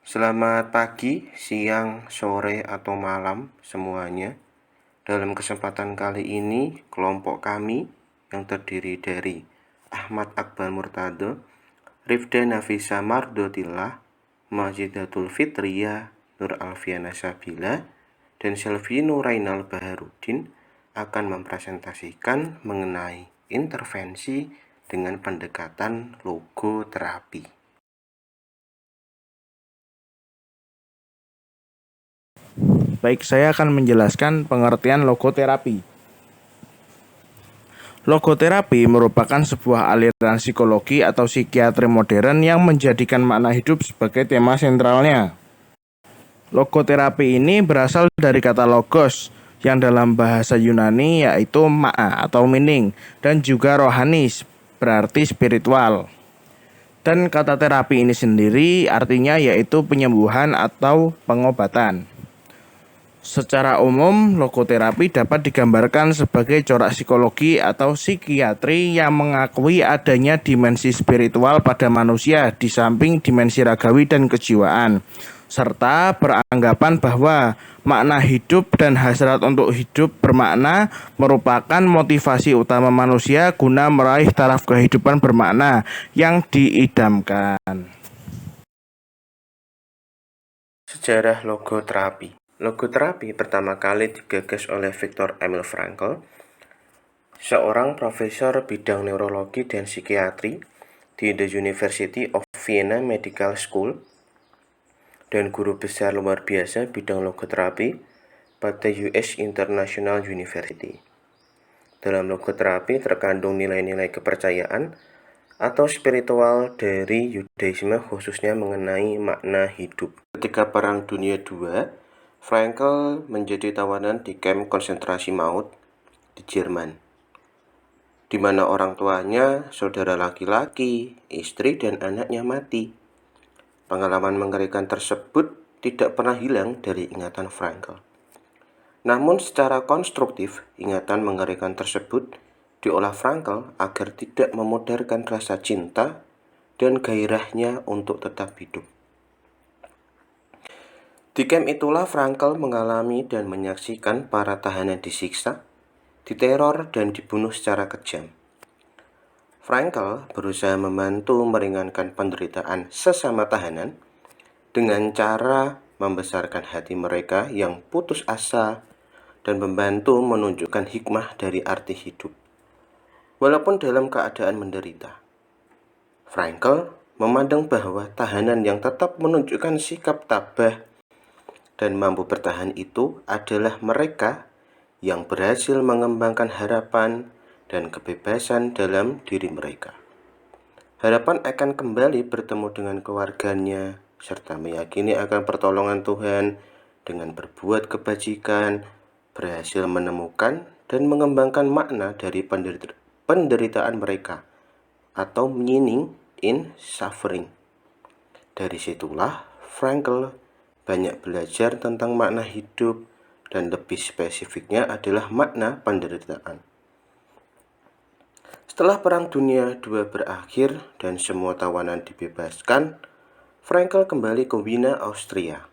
Selamat pagi, siang, sore, atau malam semuanya. Dalam kesempatan kali ini, kelompok kami yang terdiri dari Ahmad Akbar Murtado, Rifda Nafisa Mardotillah, Majidatul Fitriyah, Nur Alfiana Sabila, dan Selvino Rainal Baharudin akan mempresentasikan mengenai intervensi dengan pendekatan logoterapi. Baik, saya akan menjelaskan pengertian logoterapi. Logoterapi merupakan sebuah aliran psikologi atau psikiatri modern yang menjadikan makna hidup sebagai tema sentralnya. Logoterapi ini berasal dari kata logos, yang dalam bahasa Yunani yaitu makna atau meaning, dan juga rohanis, berarti spiritual. Dan kata terapi ini sendiri artinya yaitu penyembuhan atau pengobatan. Secara umum, logoterapi dapat digambarkan sebagai corak psikologi atau psikiatri yang mengakui adanya dimensi spiritual pada manusia di samping dimensi ragawi dan kejiwaan, serta beranggapan bahwa makna hidup dan hasrat untuk hidup bermakna merupakan motivasi utama manusia guna meraih taraf kehidupan bermakna yang diidamkan. Sejarah logoterapi. Logoterapi pertama kali digagas oleh Viktor Emil Frankl, seorang profesor bidang neurologi dan psikiatri di The University of Vienna Medical School dan guru besar luar biasa bidang logoterapi pada US International University. Dalam logoterapi terkandung nilai-nilai kepercayaan atau spiritual dari Yudaisme, khususnya mengenai makna hidup. Ketika Perang Dunia II, Frankl menjadi tawanan di kamp konsentrasi maut di Jerman, di mana orang tuanya, saudara laki-laki, istri, dan anaknya mati. Pengalaman mengerikan tersebut tidak pernah hilang dari ingatan Frankl. Namun secara konstruktif, ingatan mengerikan tersebut diolah Frankl agar tidak memudarkan rasa cinta dan gairahnya untuk tetap hidup. Di camp itulah Frankl mengalami dan menyaksikan para tahanan disiksa, diteror, dan dibunuh secara kejam. Frankl berusaha membantu meringankan penderitaan sesama tahanan dengan cara membesarkan hati mereka yang putus asa dan membantu menunjukkan hikmah dari arti hidup, walaupun dalam keadaan menderita. Frankl memandang bahwa tahanan yang tetap menunjukkan sikap tabah dan mampu bertahan itu adalah mereka yang berhasil mengembangkan harapan dan kebebasan dalam diri mereka. Harapan akan kembali bertemu dengan keluarganya, serta meyakini akan pertolongan Tuhan dengan berbuat kebajikan, berhasil menemukan dan mengembangkan makna dari penderitaan mereka, atau meaning in suffering. Dari situlah Frankl banyak belajar tentang makna hidup, dan lebih spesifiknya adalah makna penderitaan. Setelah Perang Dunia II berakhir dan semua tawanan dibebaskan, Frankl kembali ke Wiener, Austria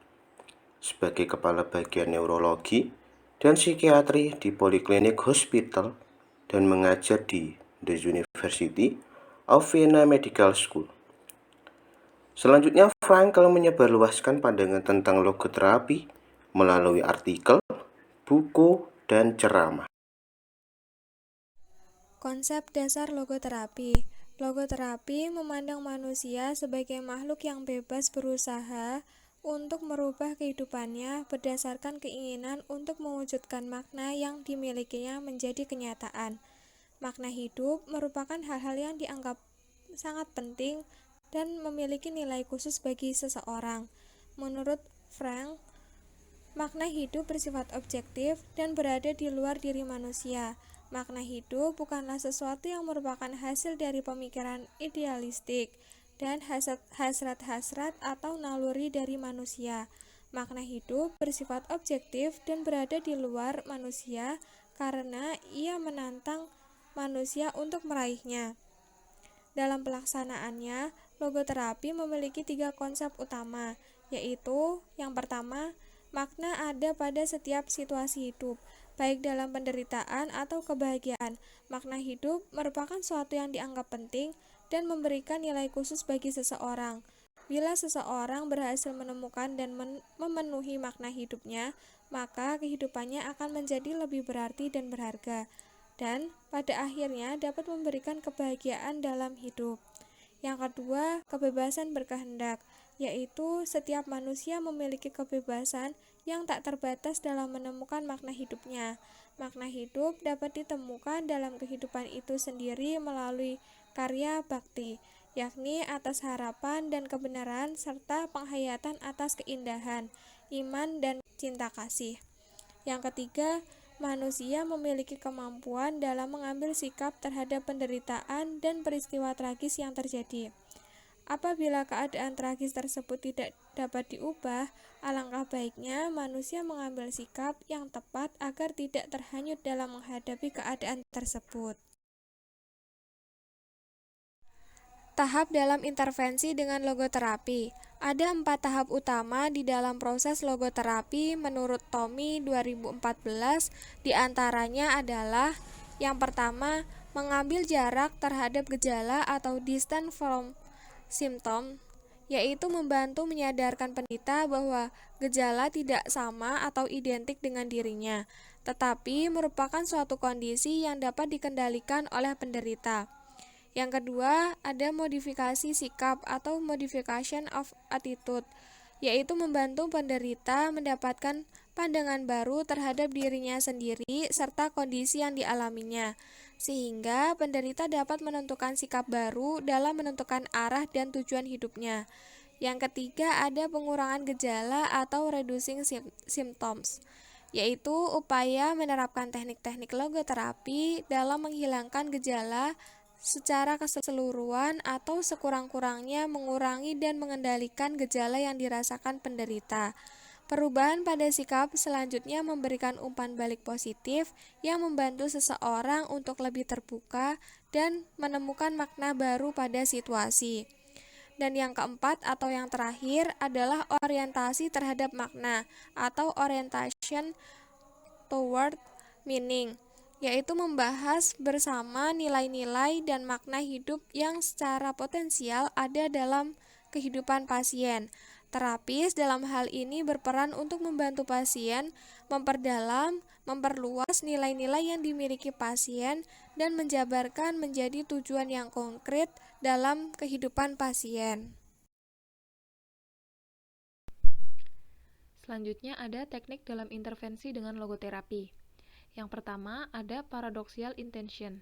sebagai kepala bagian neurologi dan psikiatri di Polyclinic Hospital dan mengajar di The University of Vienna Medical School. Selanjutnya, Frankl menyebarluaskan pandangan tentang logoterapi melalui artikel, buku, dan ceramah. Konsep dasar logoterapi. Logoterapi memandang manusia sebagai makhluk yang bebas berusaha untuk merubah kehidupannya berdasarkan keinginan untuk mewujudkan makna yang dimilikinya menjadi kenyataan. Makna hidup merupakan hal-hal yang dianggap sangat penting dan memiliki nilai khusus bagi seseorang. Menurut Frank, makna hidup bersifat objektif dan berada di luar diri manusia. Makna hidup bukanlah sesuatu yang merupakan hasil dari pemikiran idealistik dan hasrat-hasrat atau naluri dari manusia. Makna hidup bersifat objektif dan berada di luar manusia karena ia menantang manusia untuk meraihnya. Dalam pelaksanaannya, logoterapi memiliki 3 konsep utama, yaitu yang pertama, makna ada pada setiap situasi hidup, baik dalam penderitaan atau kebahagiaan. Makna hidup merupakan suatu yang dianggap penting dan memberikan nilai khusus bagi seseorang. Bila seseorang berhasil menemukan dan memenuhi makna hidupnya, maka kehidupannya akan menjadi lebih berarti dan berharga, dan pada akhirnya dapat memberikan kebahagiaan dalam hidup. Yang kedua, kebebasan berkehendak, yaitu setiap manusia memiliki kebebasan yang tak terbatas dalam menemukan makna hidupnya. Makna hidup dapat ditemukan dalam kehidupan itu sendiri melalui karya bakti, yakni atas harapan dan kebenaran serta penghayatan atas keindahan, iman, dan cinta kasih. Yang ketiga, manusia memiliki kemampuan dalam mengambil sikap terhadap penderitaan dan peristiwa tragis yang terjadi. Apabila keadaan tragis tersebut tidak dapat diubah, alangkah baiknya manusia mengambil sikap yang tepat agar tidak terhanyut dalam menghadapi keadaan tersebut. Tahap dalam intervensi dengan logoterapi. Ada 4 tahap utama di dalam proses logoterapi menurut Tommy 2014, diantaranya adalah yang pertama, mengambil jarak terhadap gejala atau distance from symptom, yaitu membantu menyadarkan penderita bahwa gejala tidak sama atau identik dengan dirinya, tetapi merupakan suatu kondisi yang dapat dikendalikan oleh penderita. Yang kedua, ada modifikasi sikap atau modification of attitude, yaitu membantu penderita mendapatkan pandangan baru terhadap dirinya sendiri serta kondisi yang dialaminya, sehingga penderita dapat menentukan sikap baru dalam menentukan arah dan tujuan hidupnya. Yang ketiga, ada pengurangan gejala atau reducing symptoms, yaitu upaya menerapkan teknik-teknik logoterapi dalam menghilangkan gejala secara keseluruhan atau sekurang-kurangnya mengurangi dan mengendalikan gejala yang dirasakan penderita. Perubahan pada sikap selanjutnya memberikan umpan balik positif yang membantu seseorang untuk lebih terbuka dan menemukan makna baru pada situasi. Dan yang keempat atau yang terakhir adalah orientasi terhadap makna atau orientation toward meaning, yaitu membahas bersama nilai-nilai dan makna hidup yang secara potensial ada dalam kehidupan pasien. Terapis dalam hal ini berperan untuk membantu pasien memperdalam, memperluas nilai-nilai yang dimiliki pasien dan menjabarkan menjadi tujuan yang konkret dalam kehidupan pasien. Selanjutnya ada teknik dalam intervensi dengan logoterapi. Yang pertama ada paradoxical intention.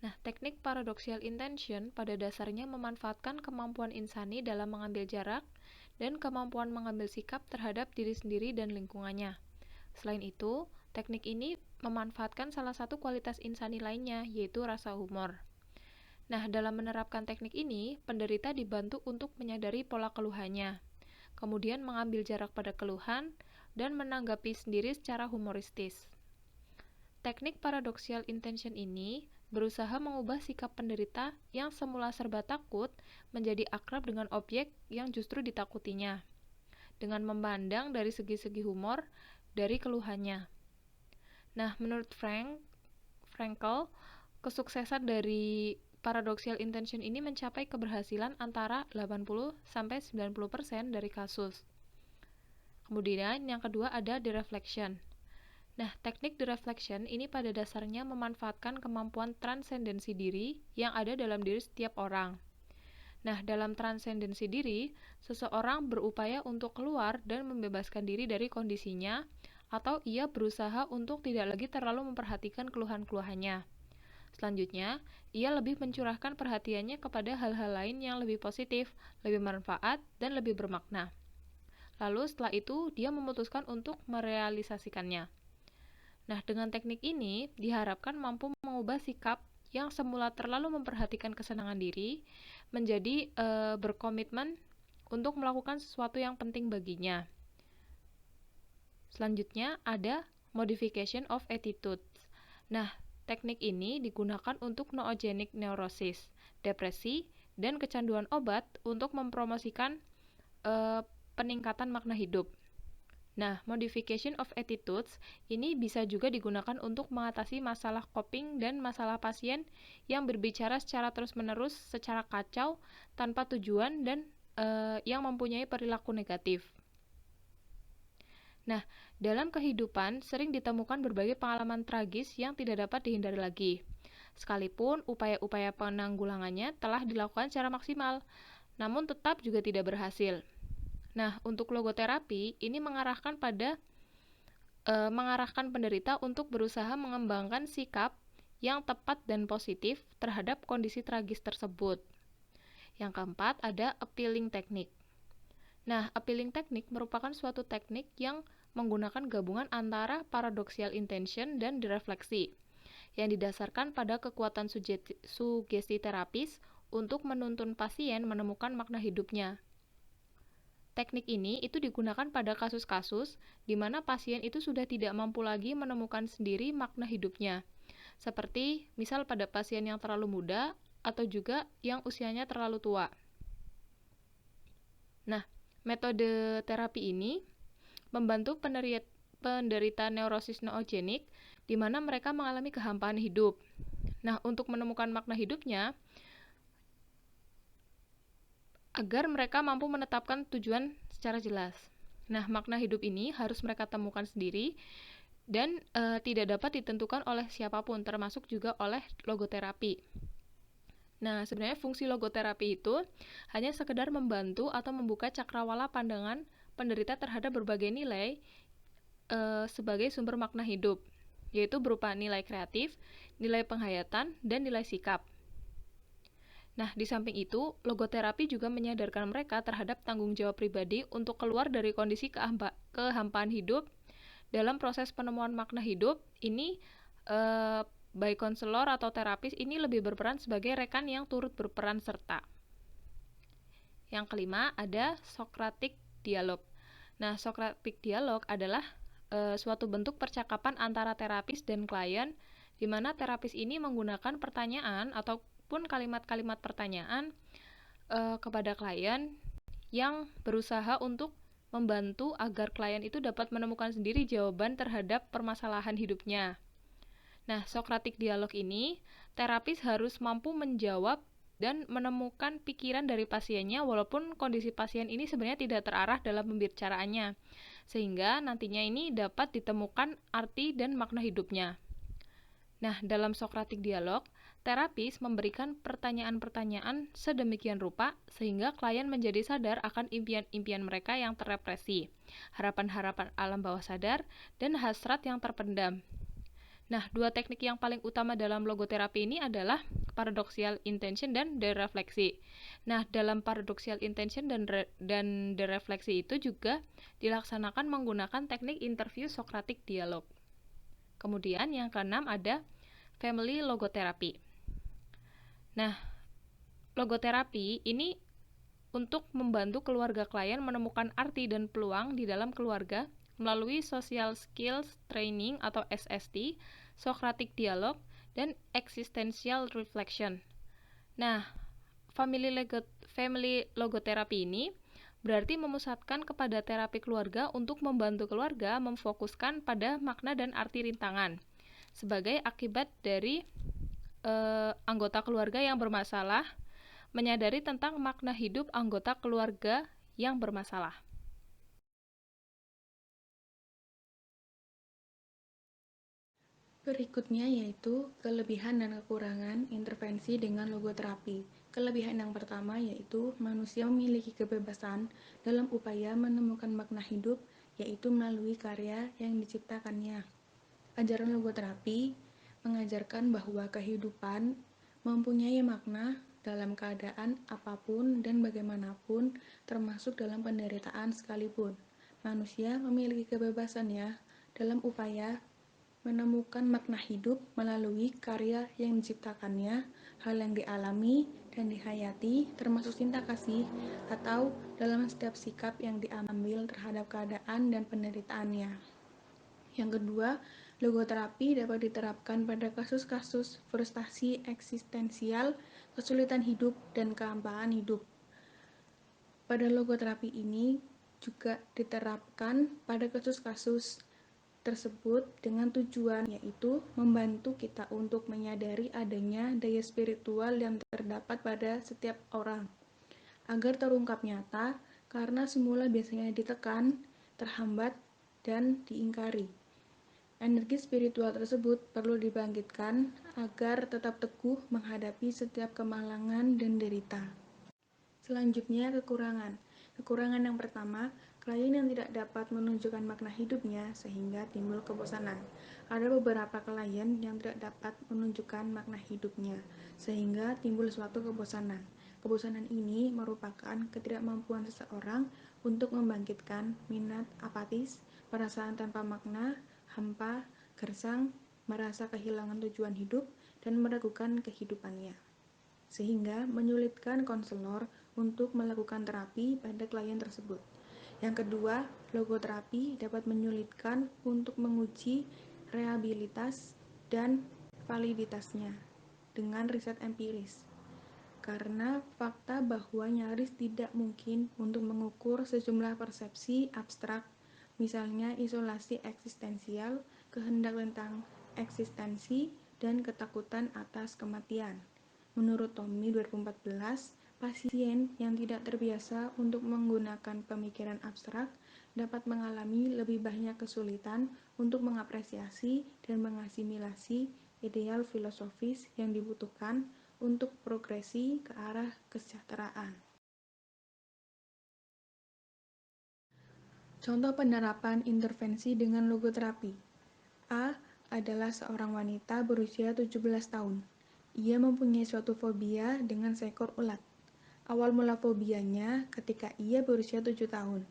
Nah, teknik paradoxical intention pada dasarnya memanfaatkan kemampuan insani dalam mengambil jarak dan kemampuan mengambil sikap terhadap diri sendiri dan lingkungannya. Selain itu, teknik ini memanfaatkan salah satu kualitas insani lainnya, yaitu rasa humor. Nah, dalam menerapkan teknik ini, penderita dibantu untuk menyadari pola keluhannya, kemudian mengambil jarak pada keluhan, dan menanggapi sendiri secara humoristis. Teknik paradoxical intention ini berusaha mengubah sikap penderita yang semula serba takut menjadi akrab dengan objek yang justru ditakutinya, dengan memandang dari segi-segi humor dari keluhannya. Nah, menurut Frankl, kesuksesan dari paradoxical intention ini mencapai keberhasilan antara 80-90% dari kasus. Kemudian yang kedua ada dereflection. Nah, teknik dereflection ini pada dasarnya memanfaatkan kemampuan transendensi diri yang ada dalam diri setiap orang. Nah, dalam transendensi diri, seseorang berupaya untuk keluar dan membebaskan diri dari kondisinya, atau ia berusaha untuk tidak lagi terlalu memperhatikan keluhan-keluhannya. Selanjutnya, ia lebih mencurahkan perhatiannya kepada hal-hal lain yang lebih positif, lebih bermanfaat, dan lebih bermakna. Lalu setelah itu, dia memutuskan untuk merealisasikannya. Nah, dengan teknik ini diharapkan mampu mengubah sikap yang semula terlalu memperhatikan kesenangan diri menjadi berkomitmen untuk melakukan sesuatu yang penting baginya. Selanjutnya ada modification of attitude. Nah, teknik ini digunakan untuk noogenic neurosis, depresi, dan kecanduan obat untuk mempromosikan peningkatan makna hidup. Nah, modification of attitudes ini bisa juga digunakan untuk mengatasi masalah coping dan masalah pasien yang berbicara secara terus-menerus, secara kacau, tanpa tujuan, dan yang mempunyai perilaku negatif. Nah, dalam kehidupan sering ditemukan berbagai pengalaman tragis yang tidak dapat dihindari lagi. Sekalipun upaya-upaya penanggulangannya telah dilakukan secara maksimal, namun tetap juga tidak berhasil. Nah, untuk logoterapi ini mengarahkan penderita untuk berusaha mengembangkan sikap yang tepat dan positif terhadap kondisi tragis tersebut. Yang keempat ada appealing technique. Nah, appealing technique merupakan suatu teknik yang menggunakan gabungan antara paradoxical intention dan direfleksi, yang didasarkan pada kekuatan sugesti terapis untuk menuntun pasien menemukan makna hidupnya. Teknik ini itu digunakan pada kasus-kasus di mana pasien itu sudah tidak mampu lagi menemukan sendiri makna hidupnya. Seperti misal pada pasien yang terlalu muda atau juga yang usianya terlalu tua. Nah, metode terapi ini membantu penderita neurosis noogenik di mana mereka mengalami kehampaan hidup. Nah, untuk menemukan makna hidupnya, agar mereka mampu menetapkan tujuan secara jelas. Nah, makna hidup ini harus mereka temukan sendiri dan tidak dapat ditentukan oleh siapapun, termasuk juga oleh logoterapi. Nah, sebenarnya fungsi logoterapi itu hanya sekedar membantu atau membuka cakrawala pandangan penderita terhadap berbagai nilai sebagai sumber makna hidup, yaitu berupa nilai kreatif, nilai penghayatan, dan nilai sikap. Nah, di samping itu, logoterapi juga menyadarkan mereka terhadap tanggung jawab pribadi untuk keluar dari kondisi kehampaan hidup. Dalam proses penemuan makna hidup, ini baik konselor atau terapis ini lebih berperan sebagai rekan yang turut berperan serta. Yang kelima, ada Socratic Dialog. Nah, Socratic Dialog adalah suatu bentuk percakapan antara terapis dan klien, di mana terapis ini menggunakan pertanyaan ataupun kalimat-kalimat pertanyaan kepada klien yang berusaha untuk membantu agar klien itu dapat menemukan sendiri jawaban terhadap permasalahan hidupnya. Nah, Socratic Dialog ini, terapis harus mampu menjawab dan menemukan pikiran dari pasiennya walaupun kondisi pasien ini sebenarnya tidak terarah dalam pembicaraannya, sehingga nantinya ini dapat ditemukan arti dan makna hidupnya. Nah, dalam Socratic Dialog, terapis memberikan pertanyaan-pertanyaan sedemikian rupa sehingga klien menjadi sadar akan impian-impian mereka yang terrepresi, harapan-harapan alam bawah sadar, dan hasrat yang terpendam. Nah, dua teknik yang paling utama dalam logoterapi ini adalah paradoxical intention dan derefleksi. Nah, dalam paradoxical intention dan derefleksi itu juga dilaksanakan menggunakan teknik interview Socratic Dialog. Kemudian yang keenam ada family logoterapi. Nah, logoterapi ini untuk membantu keluarga klien menemukan arti dan peluang di dalam keluarga melalui Social Skills Training atau SST, Socratic Dialog, dan Existential Reflection. Nah, family logoterapi ini berarti memusatkan kepada terapi keluarga untuk membantu keluarga memfokuskan pada makna dan arti rintangan sebagai akibat dari anggota keluarga yang bermasalah menyadari tentang makna hidup anggota keluarga yang bermasalah. Berikutnya yaitu kelebihan dan kekurangan intervensi dengan logoterapi. Kelebihan yang pertama yaitu manusia memiliki kebebasan dalam upaya menemukan makna hidup, yaitu melalui karya yang diciptakannya. Ajaran logoterapi mengajarkan bahwa kehidupan mempunyai makna dalam keadaan apapun dan bagaimanapun, termasuk dalam penderitaan sekalipun. Manusia memiliki kebebasan ya dalam upaya menemukan makna hidup melalui karya yang diciptakannya, hal yang dialami dan dihayati, termasuk cinta kasih, atau dalam setiap sikap yang diambil terhadap keadaan dan penderitaannya. Yang kedua, logoterapi dapat diterapkan pada kasus-kasus frustasi eksistensial kesulitan hidup, dan kehampaan hidup. Pada logoterapi ini juga diterapkan pada kasus-kasus tersebut dengan tujuan yaitu membantu kita untuk menyadari adanya daya spiritual yang terdapat pada setiap orang agar terungkap nyata karena semula biasanya ditekan, terhambat, dan diingkari. Energi spiritual tersebut perlu dibangkitkan agar tetap teguh menghadapi setiap kemalangan dan derita. Selanjutnya, kekurangan. Kekurangan yang pertama, klien yang tidak dapat menunjukkan makna hidupnya sehingga timbul kebosanan. Ada beberapa klien yang tidak dapat menunjukkan makna hidupnya sehingga timbul suatu kebosanan. Kebosanan ini merupakan ketidakmampuan seseorang untuk membangkitkan minat apatis, perasaan tanpa makna, hampa, gersang, merasa kehilangan tujuan hidup, dan meragukan kehidupannya, sehingga menyulitkan konselor untuk melakukan terapi pada klien tersebut. Yang kedua, logoterapi dapat menyulitkan untuk menguji reliabilitas dan validitasnya dengan riset empiris, karena fakta bahwa nyaris tidak mungkin untuk mengukur sejumlah persepsi abstrak, misalnya isolasi eksistensial, kehendak tentang eksistensi, dan ketakutan atas kematian. Menurut Tommy 2014, pasien yang tidak terbiasa untuk menggunakan pemikiran abstrak dapat mengalami lebih banyak kesulitan untuk mengapresiasi dan mengasimilasi ideal filosofis yang dibutuhkan untuk progresi ke arah kesejahteraan. Contoh penerapan intervensi dengan logoterapi. A adalah seorang wanita berusia 17 tahun. Ia mempunyai suatu fobia dengan seekor ulat. Awal mula fobianya ketika ia berusia 7 tahun.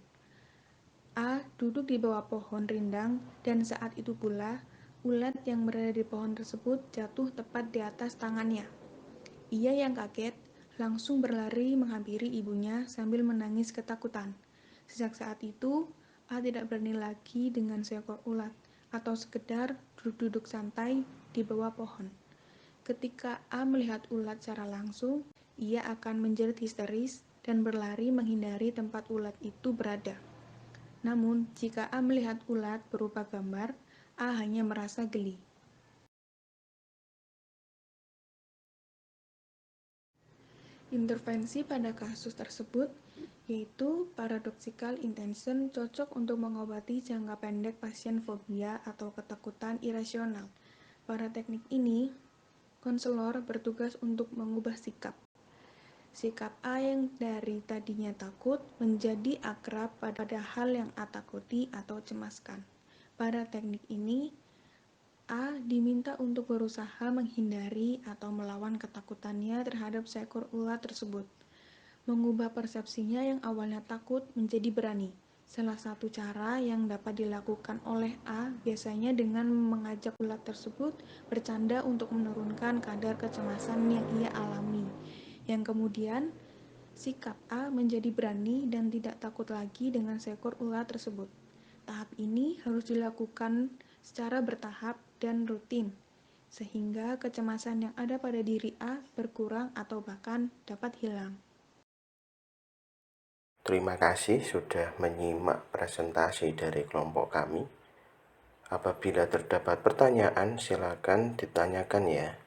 A duduk di bawah pohon rindang dan saat itu pula ulat yang berada di pohon tersebut jatuh tepat di atas tangannya. Ia yang kaget langsung berlari menghampiri ibunya sambil menangis ketakutan. Sejak saat itu, A tidak berani lagi dengan seekor ulat atau sekedar duduk-duduk santai di bawah pohon. Ketika A melihat ulat secara langsung, ia akan menjerit histeris dan berlari menghindari tempat ulat itu berada. Namun, jika A melihat ulat berupa gambar, A hanya merasa geli. Intervensi pada kasus tersebut yaitu paradoxical intention cocok untuk mengobati jangka pendek pasien fobia atau ketakutan irasional. Pada teknik ini, konselor bertugas untuk mengubah sikap. Sikap A yang dari tadinya takut menjadi akrab pada hal yang A takuti atau cemaskan. Pada teknik ini, A diminta untuk berusaha menghindari atau melawan ketakutannya terhadap seekor ulat tersebut. Mengubah persepsinya yang awalnya takut menjadi berani. Salah satu cara yang dapat dilakukan oleh A biasanya dengan mengajak ulat tersebut bercanda untuk menurunkan kadar kecemasan yang ia alami. Yang kemudian, sikap A menjadi berani dan tidak takut lagi dengan seekor ulat tersebut. Tahap ini harus dilakukan secara bertahap dan rutin, sehingga kecemasan yang ada pada diri A berkurang atau bahkan dapat hilang. Terima kasih sudah menyimak presentasi dari kelompok kami. Apabila terdapat pertanyaan, silakan ditanyakan ya.